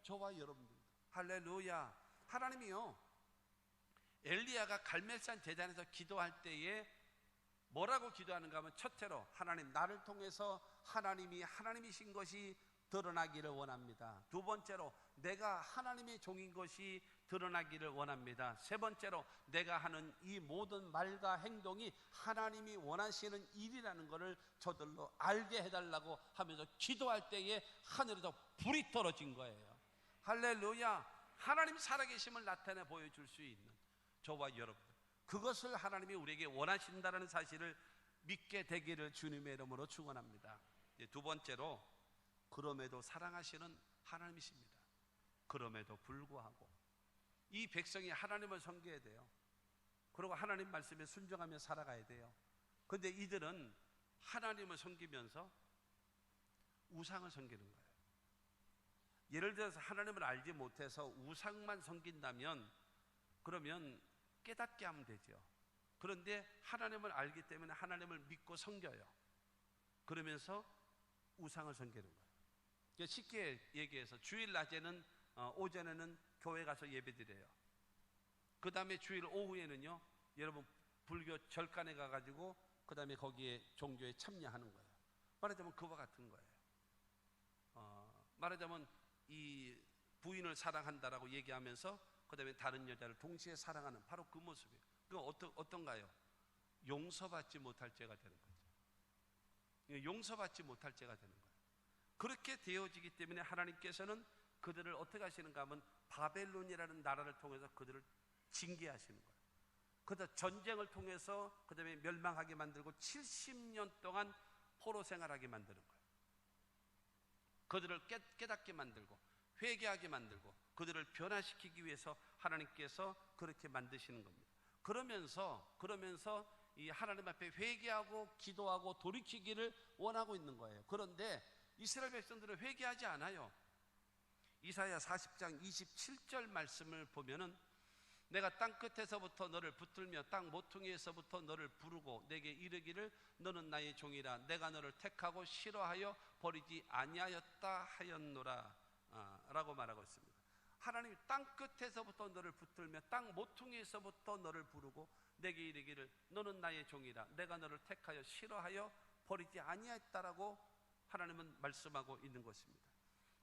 저와 여러분들. 할렐루야. 하나님이요, 엘리야가 갈멜산 제단에서 기도할 때에 뭐라고 기도하는가 하면 첫째로 하나님 나를 통해서 하나님이 하나님이신 것이 드러나기를 원합니다. 두 번째로 내가 하나님의 종인 것이 드러나기를 원합니다. 세 번째로 내가 하는 이 모든 말과 행동이 하나님이 원하시는 일이라는 것을 저들로 알게 해달라고 하면서 기도할 때에 하늘에서 불이 떨어진 거예요. 할렐루야. 하나님 살아계심을 나타내 보여줄 수 있는 저와 여러분들, 그것을 하나님이 우리에게 원하신다는 사실을 믿게 되기를 주님의 이름으로 축원합니다. 두 번째로 그럼에도 사랑하시는 하나님이십니다. 그럼에도 불구하고 이 백성이 하나님을 섬겨야 돼요. 그리고 하나님 말씀에 순종하며 살아가야 돼요. 그런데 이들은 하나님을 섬기면서 우상을 섬기는 거예요. 예를 들어서 하나님을 알지 못해서 우상만 섬긴다면 그러면 깨닫게 하면 되죠. 그런데 하나님을 알기 때문에 하나님을 믿고 섬겨요. 그러면서 우상을 섬기는 거예요. 쉽게 얘기해서 주일 낮에는 오전에는 교회 가서 예배드려요. 그 다음에 주일 오후에는요 여러분 불교 절간에 가가지고 그 다음에 거기에 종교에 참여하는 거예요. 말하자면 그와 같은 거예요. 말하자면 이 부인을 사랑한다라고 얘기하면서 그 다음에 다른 여자를 동시에 사랑하는 바로 그 모습이에요. 그 어떤가요? 용서받지 못할 죄가 되는 거죠. 용서받지 못할 죄가 되는 거예요. 그렇게 되어지기 때문에 하나님께서는 그들을 어떻게 하시는가 하면 바벨론이라는 나라를 통해서 그들을 징계하시는 거예요. 그다음 전쟁을 통해서 그 다음에 멸망하게 만들고 70년 동안 포로 생활하게 만드는 거예요. 그들을 깨닫게 만들고 회개하게 만들고 그들을 변화시키기 위해서 하나님께서 그렇게 만드시는 겁니다. 그러면서 이 하나님 앞에 회개하고 기도하고 돌이키기를 원하고 있는 거예요. 그런데 이스라엘 백성들은 회개하지 않아요. 이사야 40장 27절 말씀을 보면은 내가 땅 끝에서부터 너를 붙들며 땅 모퉁이에서부터 너를 부르고 내게 이르기를 너는 나의 종이라 내가 너를 택하고 싫어하여 버리지 아니하였다 하였노라 라고 말하고 있습니다. 하나님이 땅 끝에서부터 너를 붙들며 땅 모퉁이에서부터 너를 부르고 내게 이르기를 너는 나의 종이라 내가 너를 택하여 싫어하여 버리지 아니하였다라고 하나님은 말씀하고 있는 것입니다.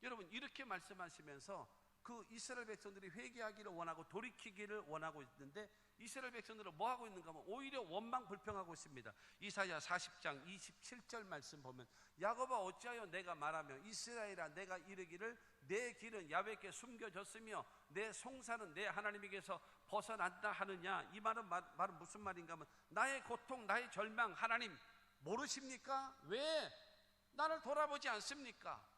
여러분, 이렇게 말씀하시면서 그 이스라엘 백성들이 회개하기를 원하고 돌이키기를 원하고 있는데 이스라엘 백성들은 뭐 하고 있는가 하면 오히려 원망 불평하고 있습니다. 이사야 40장 27절 말씀 보면 야곱아 어찌하여 내가 말하며 이스라엘아 내가 이르기를 내 길은 야훼께 숨겨졌으며 내 송사는 내 하나님에게서 벗어난다 하느냐. 이 말은 무슨 말인가 하면 나의 고통 나의 절망 하나님 모르십니까? 왜 나를 돌아보지 않습니까?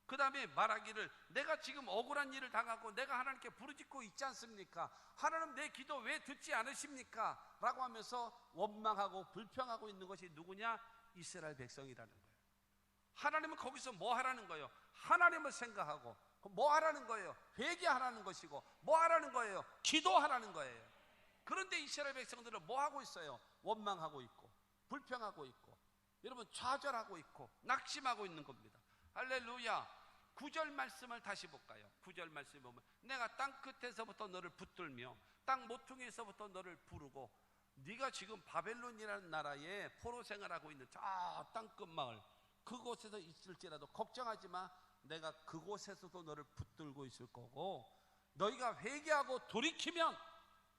그 다음에 말하기를 내가 지금 억울한 일을 당하고 내가 하나님께 부르짖고 있지 않습니까? 하나님 내 기도 왜 듣지 않으십니까? 라고 하면서 원망하고 불평하고 있는 것이 누구냐? 이스라엘 백성이라는 거예요. 하나님은 거기서 뭐 하라는 거예요? 하나님을 생각하고 뭐 하라는 거예요? 회개하라는 것이고 뭐 하라는 거예요? 기도하라는 거예요. 그런데 이스라엘 백성들은 뭐 하고 있어요? 원망하고 있고 불평하고 있고 여러분 좌절하고 있고 낙심하고 있는 겁니다. 할렐루야. 9절 말씀을 다시 볼까요? 9절 말씀 보면 내가 땅 끝에서부터 너를 붙들며 땅 모퉁이에서부터 너를 부르고 네가 지금 바벨론이라는 나라에 포로 생활하고 있는 저 땅 끝 마을 그곳에서 있을지라도 걱정하지 마. 내가 그곳에서도 너를 붙들고 있을 거고 너희가 회개하고 돌이키면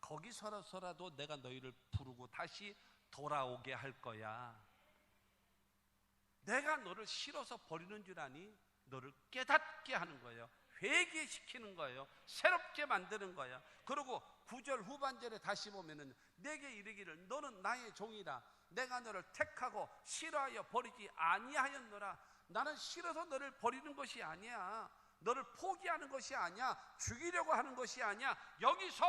거기서라도 내가 너희를 부르고 다시 돌아오게 할 거야. 내가 너를 싫어서 버리는 줄 아니? 너를 깨닫게 하는 거예요. 회개시키는 거예요. 새롭게 만드는 거예요. 그리고 9절 후반절에 다시 보면은 내게 이르기를 너는 나의 종이라 내가 너를 택하고 싫어하여 버리지 아니하였노라. 나는 싫어서 너를 버리는 것이 아니야. 너를 포기하는 것이 아니야. 죽이려고 하는 것이 아니야. 여기서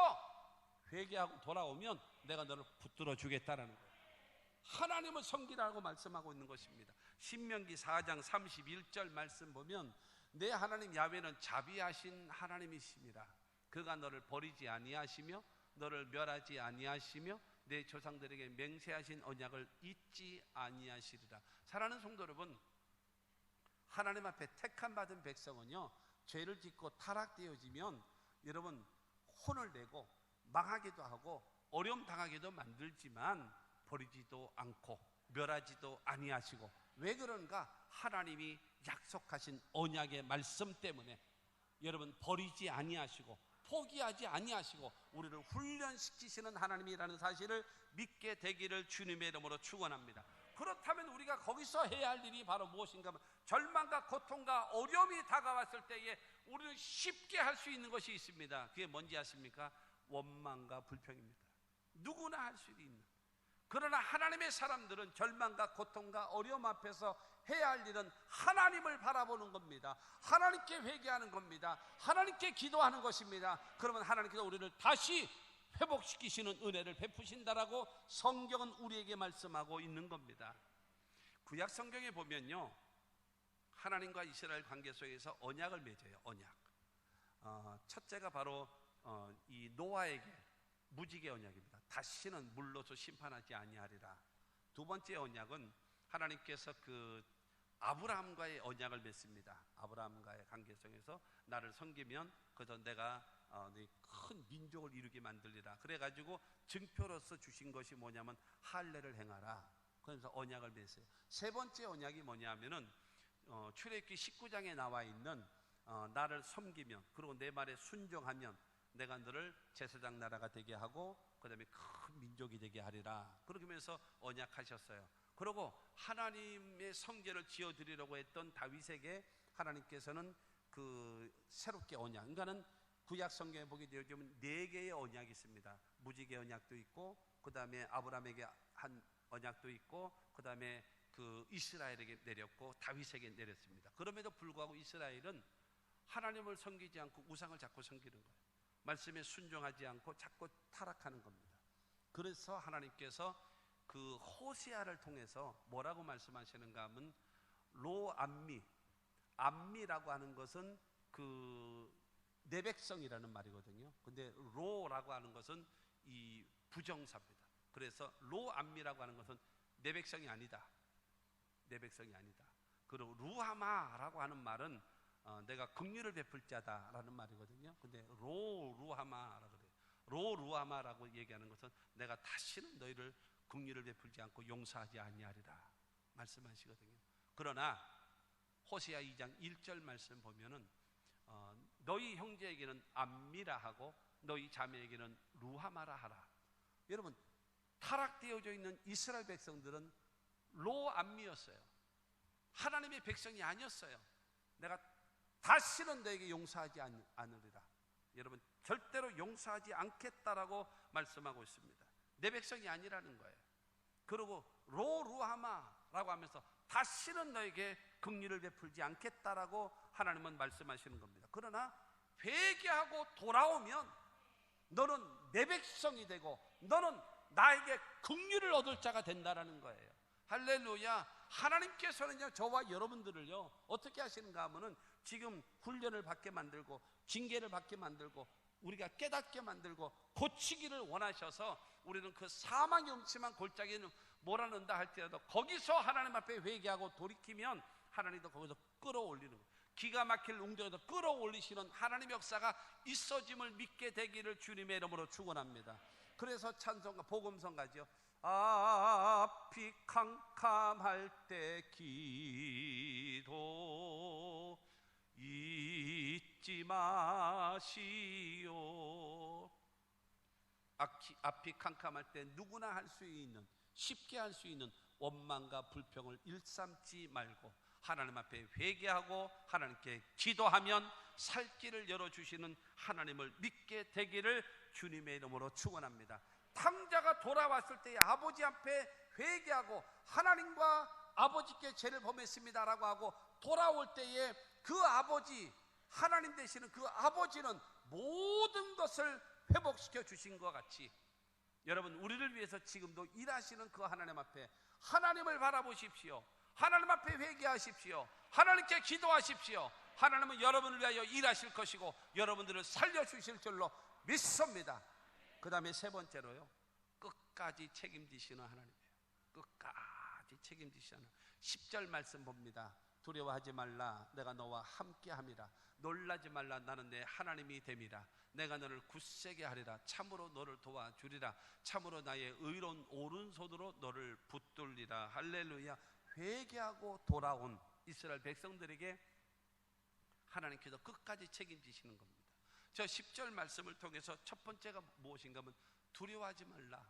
회개하고 돌아오면 내가 너를 붙들어 주겠다라는 거예요. 하나님을 섬기라고 말씀하고 있는 것입니다. 신명기 4장 31절 말씀 보면 내 하나님 야훼는 자비하신 하나님이시니라. 그가 너를 버리지 아니하시며 너를 멸하지 아니하시며 내 조상들에게 맹세하신 언약을 잊지 아니하시리라. 사랑하는 성도 여러분, 하나님 앞에 택함 받은 백성은요 죄를 짓고 타락되어지면 여러분 혼을 내고 망하기도 하고 어려움 당하기도 만들지만 버리지도 않고 멸하지도 아니하시고 왜 그런가? 하나님이 약속하신 언약의 말씀 때문에 여러분 버리지 아니하시고 포기하지 아니하시고 우리를 훈련시키시는 하나님이라는 사실을 믿게 되기를 주님의 이름으로 축원합니다. 그렇다면 우리가 거기서 해야 할 일이 바로 무엇인가 하면 절망과 고통과 어려움이 다가왔을 때에 우리는 쉽게 할 수 있는 것이 있습니다. 그게 뭔지 아십니까? 원망과 불평입니다. 누구나 할 수 있는. 그러나 하나님의 사람들은 절망과 고통과 어려움 앞에서 해야 할 일은 하나님을 바라보는 겁니다. 하나님께 회개하는 겁니다. 하나님께 기도하는 것입니다. 그러면 하나님께서 우리를 다시 회복시키시는 은혜를 베푸신다라고 성경은 우리에게 말씀하고 있는 겁니다. 구약 성경에 보면요 하나님과 이스라엘 관계 속에서 언약을 맺어요. 언약. 첫째가 바로 이 노아에게 무지개 언약입니다. 다시는 물로서 심판하지 아니하리라. 두 번째 언약은 하나님께서 그 아브라함과의 언약을 맺습니다. 아브라함과의 관계성에서 나를 섬기면 그저 내가 큰 민족을 이루게 만들리라. 그래가지고 증표로서 주신 것이 뭐냐면 할례를 행하라. 그래서 언약을 맺어요. 세 번째 언약이 뭐냐면은 출애굽기 19장에 나와 있는 나를 섬기면 그리고 내 말에 순종하면 내가 너를 제사장 나라가 되게 하고 그 다음에 큰 민족이 되게 하리라. 그렇게 하면서 언약하셨어요. 그리고 하나님의 성전을 지어드리려고 했던 다윗에게 하나님께서는 그 새롭게 언약, 그러니까는 구약 성경에 보게 되면 4개의 언약이 있습니다. 무지개 언약도 있고, 그 다음에 아브라함에게 한 언약도 있고, 그 다음에 그 이스라엘에게 내렸고 다윗에게 내렸습니다. 그럼에도 불구하고 이스라엘은 하나님을 섬기지 않고 우상을 자꾸 섬기는 거예요. 말씀에 순종하지 않고 자꾸 타락하는 겁니다. 그래서 하나님께서 그 호세아를 통해서 뭐라고 말씀하시는가 하면 로암미, 암미라고 하는 것은 그 내 백성이라는 말이거든요. 근데 로라고 하는 것은 이 부정사입니다. 그래서 로암미라고 하는 것은 내 백성이 아니다. 내 백성이 아니다. 그리고 루하마라고 하는 말은 내가 긍휼을 베풀 자다라는 말이거든요. 근데 루하마라고 그래요. 루하마라고 얘기하는 것은 내가 다시는 너희를 긍휼을 베풀지 않고 용서하지 아니하리라 말씀하시거든요. 그러나 호세아 2장 1절 말씀 보면은 너희 형제에게는 암미라 하고 너희 자매에게는 루하마라 하라. 여러분, 타락되어져 있는 이스라엘 백성들은 로암미였어요. 하나님의 백성이 아니었어요. 내가 다시는 너에게 용서하지 않으리라. 여러분, 절대로 용서하지 않겠다라고 말씀하고 있습니다. 내 백성이 아니라는 거예요. 그리고 루하마라고 하면서 다시는 너에게 긍휼을 베풀지 않겠다라고 하나님은 말씀하시는 겁니다. 그러나 회개하고 돌아오면 너는 내 백성이 되고 너는 나에게 긍휼을 얻을 자가 된다라는 거예요. 할렐루야. 하나님께서는요, 저와 여러분들을요 어떻게 하시는가 하면은 지금 훈련을 받게 만들고 징계를 받게 만들고 우리가 깨닫게 만들고 고치기를 원하셔서 우리는 그 사망의 음침한 골짜기에 몰아넣는다 할지라도 거기서 하나님 앞에 회개하고 돌이키면 하나님도 거기서 끌어올리는 거예요. 기가 막힐 웅덩이에서 끌어올리시는 하나님의 역사가 있어짐을 믿게 되기를 주님의 이름으로 축원합니다. 그래서 찬송가, 복음성가죠. 앞이 캄캄할 때 기도 잊지 마시오. 앞이 캄캄할 때 누구나 할 수 있는, 쉽게 할 수 있는 원망과 불평을 일삼지 말고 하나님 앞에 회개하고 하나님께 기도하면 살 길을 열어주시는 하나님을 믿게 되기를 주님의 이름으로 축원합니다. 탕자가 돌아왔을 때에 아버지 앞에 회개하고 하나님과 아버지께 죄를 범했습니다라고 하고 돌아올 때에 그 아버지, 하나님 되시는 그 아버지는 모든 것을 회복시켜 주신 것 같이 여러분, 우리를 위해서 지금도 일하시는 그 하나님 앞에 하나님을 바라보십시오. 하나님 앞에 회개하십시오. 하나님께 기도하십시오. 하나님은 여러분을 위하여 일하실 것이고 여러분들을 살려주실 줄로 믿습니다. 그 다음에 세 번째로요, 끝까지 책임지시는 하나님이에요. 끝까지 책임지시는 10절 말씀 봅니다. 두려워하지 말라, 내가 너와 함께함이라. 놀라지 말라, 나는 내 하나님이 됨이라. 내가 너를 굳세게 하리라. 참으로 너를 도와주리라. 참으로 나의 의로운 오른손으로 너를 붙들리라. 할렐루야. 회개하고 돌아온 이스라엘 백성들에게 하나님께서 끝까지 책임지시는 겁니다. 저 10절 말씀을 통해서 첫 번째가 무엇인가 하면 두려워하지 말라,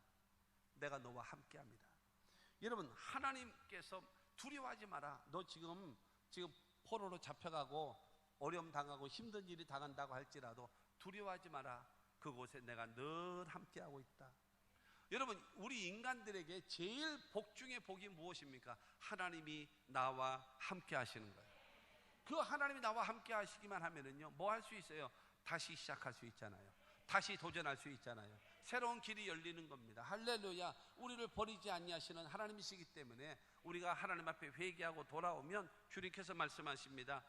내가 너와 함께합니다. 여러분, 하나님께서 두려워하지 마라. 너 지금 포로로 잡혀가고 어려움 당하고 힘든 일이 당한다고 할지라도 두려워하지 마라. 그곳에 내가 늘 함께하고 있다. 여러분, 우리 인간들에게 제일 복 중에 복이 무엇입니까? 하나님이 나와 함께 하시는 거예요. 그 하나님이 나와 함께 하시기만 하면은요, 뭐 할 수 있어요? 다시 시작할 수 있잖아요. 다시 도전할 수 있잖아요. 새로운 길이 열리는 겁니다. 할렐루야. 우리를 버리지 아니하시는 하나님이시기 때문에 우리가 하나님 앞에 회개하고 돌아오면 주님께서 말씀하십니다.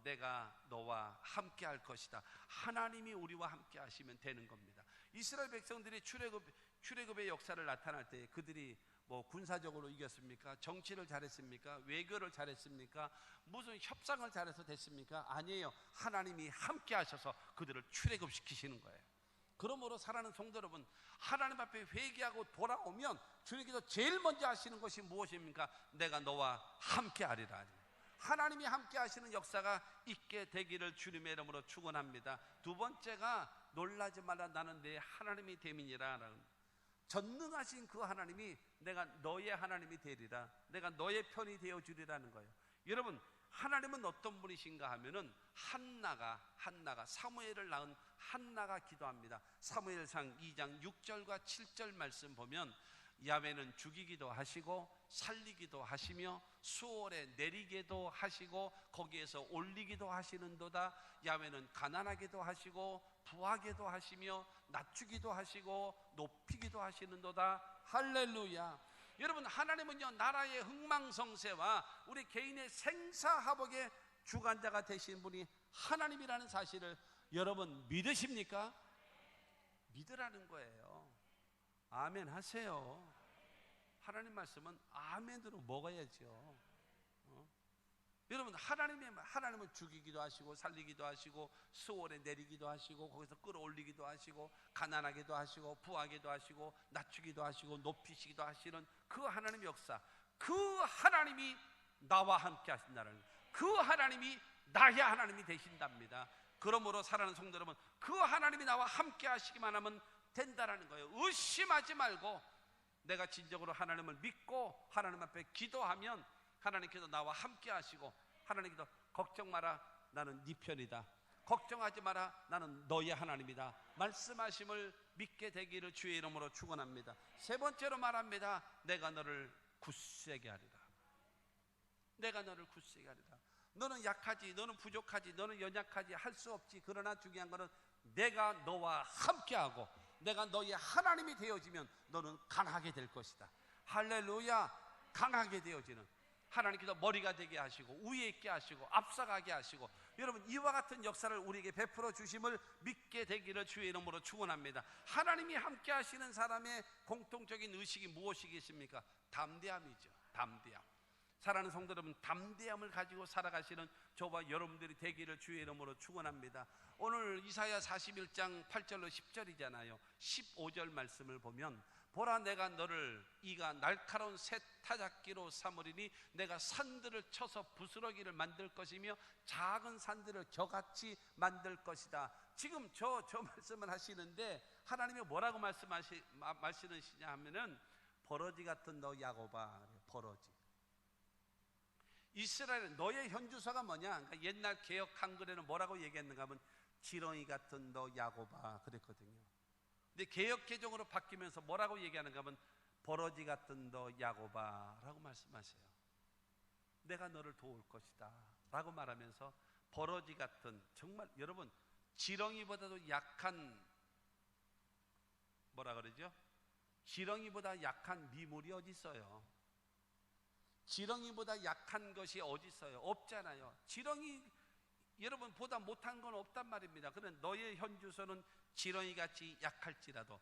내가 너와 함께 할 것이다. 하나님이 우리와 함께 하시면 되는 겁니다. 이스라엘 백성들이 출애굽의 역사를 나타날 때 그들이 뭐 군사적으로 이겼습니까? 정치를 잘했습니까? 외교를 잘했습니까? 무슨 협상을 잘해서 됐습니까? 아니에요. 하나님이 함께 하셔서 그들을 출애굽시키시는 거예요. 그러므로 사랑하는 성도 여러분, 하나님 앞에 회개하고 돌아오면 주님께서 제일 먼저 하시는 것이 무엇입니까? 내가 너와 함께 하리라. 하나님이 함께 하시는 역사가 있게 되기를 주님의 이름으로 축원합니다. 두 번째가 놀라지 마라 나는 내 하나님이 됨이니라. 전능하신 그 하나님이 내가 너의 하나님이 되리라, 내가 너의 편이 되어주리라는 거예요. 여러분, 하나님은 어떤 분이신가 하면은 한나가 사무엘을 낳은 한나가 기도합니다. 사무엘상 2장 6절과 7절 말씀 보면 야훼는 죽이기도 하시고 살리기도 하시며 수월에 내리기도 하시고 거기에서 올리기도 하시는도다. 야훼는 가난하게도 하시고 부하게도 하시며 낮추기도 하시고 높이기도 하시는도다. 할렐루야. 여러분, 하나님은요 나라의 흥망성쇠와 우리 개인의 생사화복의 주관자가 되신 분이 하나님이라는 사실을 여러분 믿으십니까? 믿으라는 거예요. 아멘 하세요. 하나님 말씀은 아멘으로 먹어야죠. 여러분, 하나님은 죽이기도 하시고 살리기도 하시고 수월에 내리기도 하시고 거기서 끌어올리기도 하시고 가난하게도 하시고 부하게도 하시고 낮추기도 하시고 높이시기도 하시는 그 하나님의 역사, 그 하나님이 나와 함께 하신다는, 그 하나님이 나의 하나님이 되신답니다. 그러므로 사랑하는 성도 여러분, 그 하나님이 나와 함께 하시기만 하면 된다라는 거예요. 의심하지 말고 내가 진정으로 하나님을 믿고 하나님 앞에 기도하면 하나님께서 나와 함께 하시고, 하나님께서 걱정 마라 나는 네 편이다, 걱정하지 마라 나는 너의 하나님이다 말씀하심을 믿게 되기를 주의 이름으로 축원합니다. 세 번째로 말합니다. 내가 너를 굳세게 하리라. 내가 너를 굳세게 하리라. 너는 약하지, 너는 부족하지, 너는 연약하지, 할 수 없지. 그러나 중요한 것은 내가 너와 함께하고 내가 너의 하나님이 되어지면 너는 강하게 될 것이다. 할렐루야. 강하게 되어지는 하나님께서 머리가 되게 하시고 우위에 있게 하시고 앞서가게 하시고, 여러분 이와 같은 역사를 우리에게 베풀어 주심을 믿게 되기를 주의 이름으로 축원합니다. 하나님이 함께 하시는 사람의 공통적인 의식이 무엇이겠습니까? 담대함이죠. 담대함. 사랑하는 성도 여러분, 담대함을 가지고 살아가시는 저와 여러분들이 되기를 주의 이름으로 축원합니다. 오늘 이사야 41장 8절로 10절이잖아요 15절 말씀을 보면, 보라 내가 너를 이가 날카로운 새 타작기로 삼으리니 내가 산들을 쳐서 부스러기를 만들 것이며 작은 산들을 겨같이 만들 것이다. 지금 저 말씀을 하시는데 하나님이 뭐라고 말씀하시느냐 하면은 버러지 같은 너 야곱아. 버러지. 이스라엘 너의 현주소가 뭐냐? 그러니까 옛날 개역 한글에는 뭐라고 얘기했는가 하면 지렁이 같은 너 야곱아 그랬거든요. 근데 개역 개정으로 바뀌면서 뭐라고 얘기하는가 하면 버러지 같은 너 야곱아 라고 말씀하세요. 내가 너를 도울 것이다 라고 말하면서 버러지 같은, 정말 여러분 지렁이보다도 약한, 뭐라 그러죠? 지렁이보다 약한 미물이 어디 있어요? 지렁이보다 약한 것이 어디 있어요? 없잖아요. 지렁이 여러분보다 못한 건 없단 말입니다. 그런데 너의 현주소는 지렁이같이 약할지라도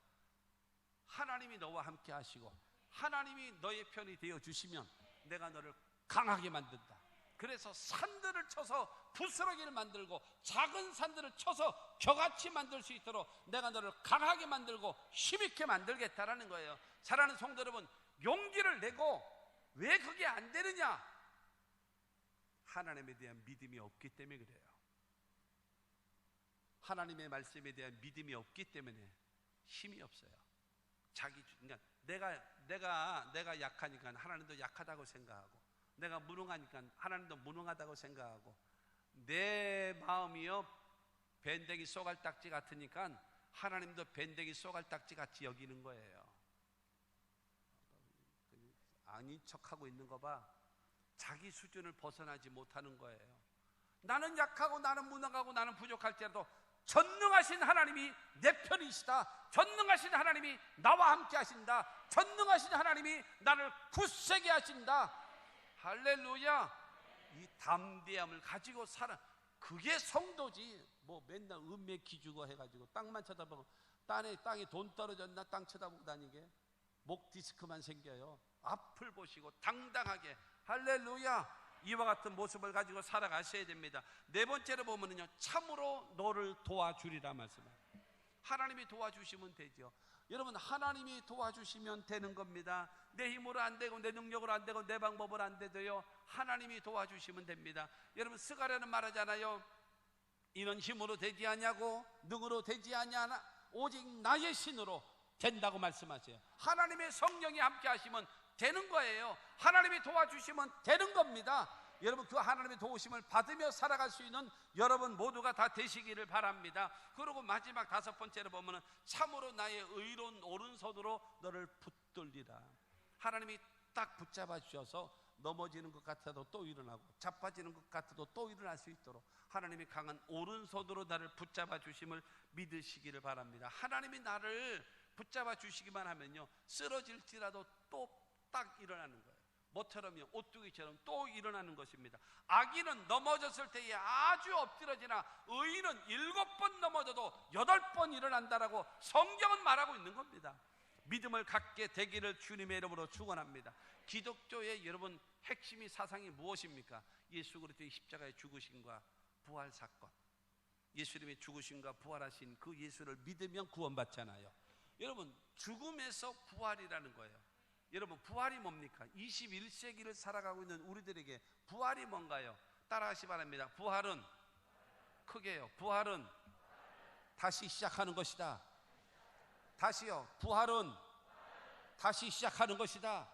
하나님이 너와 함께 하시고 하나님이 너의 편이 되어주시면 내가 너를 강하게 만든다. 그래서 산들을 쳐서 부스러기를 만들고 작은 산들을 쳐서 겨같이 만들 수 있도록 내가 너를 강하게 만들고 힘있게 만들겠다라는 거예요. 사랑하는 성도 여러분, 용기를 내고 왜 그게 안 되느냐? 하나님에 대한 믿음이 없기 때문에 그래요. 하나님의 말씀에 대한 믿음이 없기 때문에 힘이 없어요. 그러니까 내가 약하니까 하나님도 약하다고 생각하고, 내가 무능하니까 하나님도 무능하다고 생각하고, 내 마음이요 밴댕이 쏘갈딱지 같으니까 하나님도 밴댕이 쏘갈딱지 같이 여기는 거예요. 아닌 척하고 있는 거 봐. 자기 수준을 벗어나지 못하는 거예요. 나는 약하고 나는 무능하고 나는 부족할지라도 전능하신 하나님이 내 편이시다. 전능하신 하나님이 나와 함께 하신다. 전능하신 하나님이 나를 굳세게 하신다. 할렐루야. 이 담대함을 가지고 살아. 그게 성도지. 뭐 맨날 은매 기주고 해가지고 땅만 쳐다보고 땅에 돈 떨어졌나 땅 쳐다보고 다니게 목 디스크만 생겨요. 앞을 보시고 당당하게, 할렐루야, 이와 같은 모습을 가지고 살아가셔야 됩니다. 네 번째로 보면은요, 참으로 너를 도와주리라 말씀합니다. 하나님이 도와주시면 되죠. 여러분, 하나님이 도와주시면 되는 겁니다. 내 힘으로 안 되고 내 능력으로 안 되고 내 방법으로 안 돼도요, 하나님이 도와주시면 됩니다. 여러분, 스가랴는 말하잖아요. 이는 힘으로 되지 아니하고 능으로 되지 아니하나 오직 나의 신으로 된다고 말씀하세요. 하나님의 성령이 함께 하시면 되는 거예요. 하나님이 도와주시면 되는 겁니다. 여러분, 그 하나님의 도우심을 받으며 살아갈 수 있는 여러분 모두가 다 되시기를 바랍니다. 그리고 마지막 5번째로 보면은 참으로 나의 의로운 오른손으로 너를 붙들리라. 하나님이 딱 붙잡아 주셔서 넘어지는 것 같아도 또 일어나고 자빠지는 것 같아도 또 일어날 수 있도록 하나님이 강한 오른손으로 나를 붙잡아 주심을 믿으시기를 바랍니다. 하나님이 나를 붙잡아 주시기만 하면요, 쓰러질지라도 또 딱 일어나는 거예요. 모처럼요, 오뚜기처럼 또 일어나는 것입니다. 악인은 넘어졌을 때에 아주 엎드러지나 의인은 7번 넘어져도 8번 일어난다라고 성경은 말하고 있는 겁니다. 믿음을 갖게 되기를 주님의 이름으로 축원합니다. 기독교의 여러분 핵심이 사상이 무엇입니까? 예수 그리스도의 십자가의 죽으심과 부활 사건. 예수님의 죽으심과 부활하신 그 예수를 믿으면 구원받잖아요. 여러분, 죽음에서 부활이라는 거예요. 여러분, 부활이 뭡니까? 21세기를 살아가고 있는 우리들에게 부활이 뭔가요? 따라하시 바랍니다. 부활은, 크게요, 부활은 다시 시작하는 것이다. 다시요, 부활은 다시 시작하는 것이다.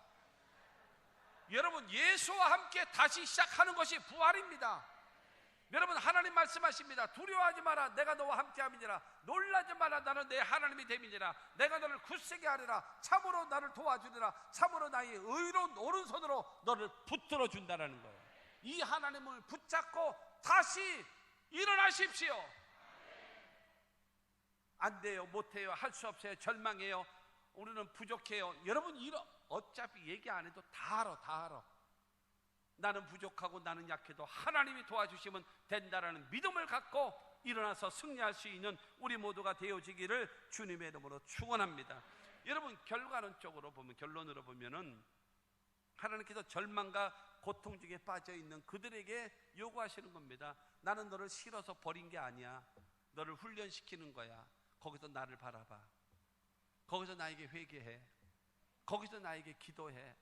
여러분, 예수와 함께 다시 시작하는 것이 부활입니다. 여러분, 하나님 말씀하십니다. 두려워하지 마라, 내가 너와 함께함이니라. 놀라지 마라, 나는 내 하나님이 됨이니라. 내가 너를 굳세게 하리라. 참으로 나를 도와주리라. 참으로 나의 의로운 오른손으로 너를 붙들어 준다라는 거예요. 이 하나님을 붙잡고 다시 일어나십시오. 안 돼요, 못해요, 할 수 없어요, 절망해요, 우리는 부족해요. 여러분, 어차피 얘기 안 해도 다 알아. 나는 부족하고 나는 약해도 하나님이 도와주시면 된다라는 믿음을 갖고 일어나서 승리할 수 있는 우리 모두가 되어지기를 주님의 이름으로 축원합니다. 여러분, 결론으로 보면은 하나님께서 절망과 고통 중에 빠져 있는 그들에게 요구하시는 겁니다. 나는 너를 싫어서 버린 게 아니야. 너를 훈련시키는 거야. 거기서 나를 바라봐. 거기서 나에게 회개해. 거기서 나에게 기도해.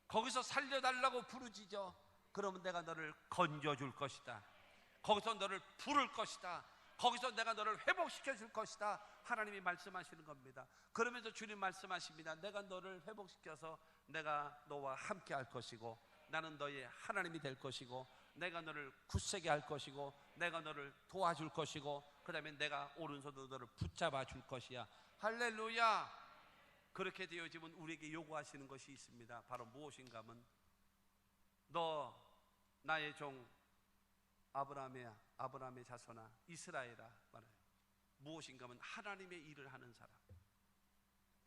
거기서 살려달라고 부르짖어. 그러면 내가 너를 건져줄 것이다. 거기서 너를 부를 것이다. 거기서 내가 너를 회복시켜 줄 것이다. 하나님이 말씀하시는 겁니다. 그러면서 주님 말씀하십니다. 내가 너를 회복시켜서 내가 너와 함께 할 것이고, 나는 너의 하나님이 될 것이고, 내가 너를 굳세게 할 것이고, 내가 너를 도와줄 것이고, 그 다음에 내가 오른손으로 너를 붙잡아 줄 것이야. 할렐루야. 그렇게 되어지면 우리에게 요구하시는 것이 있습니다. 바로 무엇인가 하면, 너 나의 종 아브라함의 자손아 이스라엘아 말해요. 무엇인가 하면 하나님의 일을 하는 사람,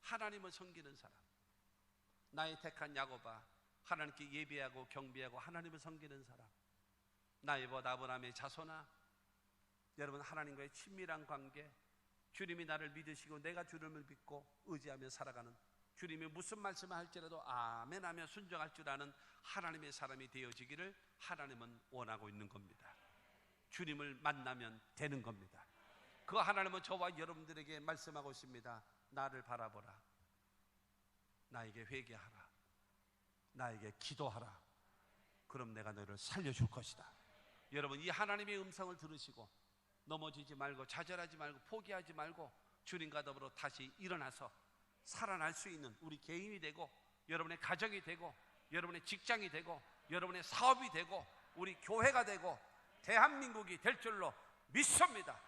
하나님을 섬기는 사람. 나의 택한 야곱아, 하나님께 예배하고 경배하고 하나님을 섬기는 사람. 나의 벗 아브라함의 자손아, 여러분, 하나님과의 친밀한 관계, 주님이 나를 믿으시고 내가 주님을 믿고 의지하며 살아가는, 주님이 무슨 말씀을 할지라도 아멘하며 순종할 줄 아는 하나님의 사람이 되어지기를 하나님은 원하고 있는 겁니다. 주님을 만나면 되는 겁니다. 그 하나님은 저와 여러분들에게 말씀하고 있습니다. 나를 바라보라. 나에게 회개하라. 나에게 기도하라. 그럼 내가 너를 살려줄 것이다. 여러분, 이 하나님의 음성을 들으시고 넘어지지 말고, 좌절하지 말고, 포기하지 말고 주님과 더불어 다시 일어나서 살아날 수 있는 우리 개인이 되고, 여러분의 가정이 되고, 여러분의 직장이 되고, 여러분의 사업이 되고, 우리 교회가 되고 대한민국이 될 줄로 믿습니다.